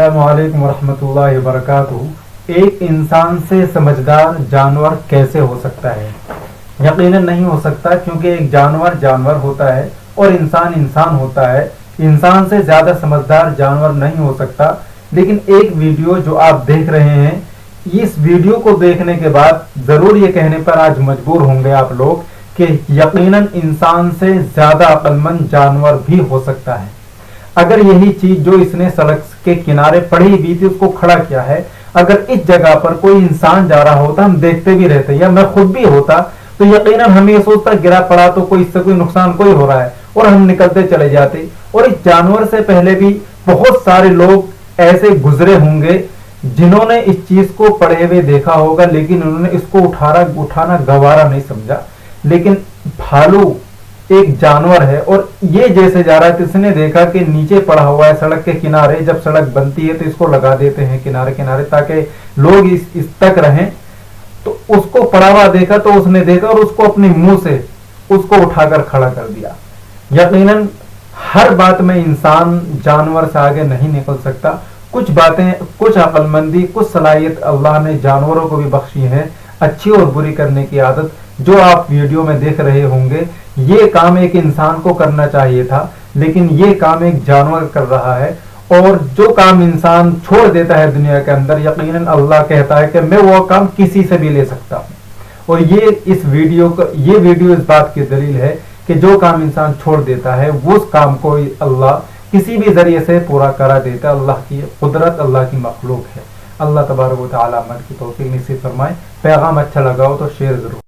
अस्सलामु अलैकुम वरहमतुल्लाहि वबरकातुहू। एक इंसान से समझदार जानवर कैसे हो सकता है? यकीनन नहीं हो सकता, क्योंकि एक जानवर जानवर होता है और इंसान इंसान होता है। इंसान से ज़्यादा समझदार जानवर नहीं हो सकता। लेकिन एक वीडियो जो आप देख रहे हैं, इस वीडियो को देखने के बाद ज़रूर ये कहने पर आज मजबूर होंगे आप लोग कि यकीनन इंसान से ज़्यादा अक्लमंद जानवर भी हो सकता है। अगर यही चीज जो इसने सड़क के किनारे पड़ी हुई थी उसको खड़ा किया है, अगर इस जगह पर कोई इंसान जा रहा होता, हम देखते भी रहते, या मैं खुद भी होता, तो यकीनन हम ये सोचता गिरा पड़ा तो कोई इससे कोई नुकसान कोई हो रहा है और हम निकलते चले जाते। और इस जानवर से पहले भी बहुत सारे लोग ऐसे गुजरे होंगे जिन्होंने इस चीज को पड़े हुए देखा होगा, लेकिन उन्होंने इसको उठाना गवारा नहीं समझा। लेकिन भालू एक जानवर है और ये जैसे जा रहा है, किसने देखा कि नीचे पड़ा हुआ है सड़क के किनारे। जब सड़क बनती है तो इसको लगा देते हैं किनारे किनारे ताकि लोग इस तक रहें। तो उसको पड़ा हुआ देखा तो उसने देखा और उसको अपने मुंह से उसको उठाकर खड़ा कर दिया। यकीनन हर बात में इंसान जानवर से आगे नहीं निकल सकता। कुछ बातें, कुछ अक्लमंदी, कुछ सलाहियत अल्लाह ने जानवरों को भी बख्शी है, अच्छी और बुरी करने की आदत। जो आप वीडियो में देख रहे होंगे, ये काम एक इंसान को करना चाहिए था, लेकिन ये काम एक जानवर कर रहा है। और जो काम इंसान छोड़ देता है दुनिया के अंदर, यकीनन अल्लाह कहता है कि मैं वो काम किसी से भी ले सकता हूँ। और ये वीडियो इस बात की दलील है कि जो काम इंसान छोड़ देता है उस काम को अल्लाह किसी भी जरिए से पूरा करा देता है। अल्लाह की कुदरत, अल्लाह की मखलूक है। अल्लाह तबारक व तआला अमल की तौफीक नसीब फरमाए। पैगाम अच्छा लगा हो तो शेयर जरूर।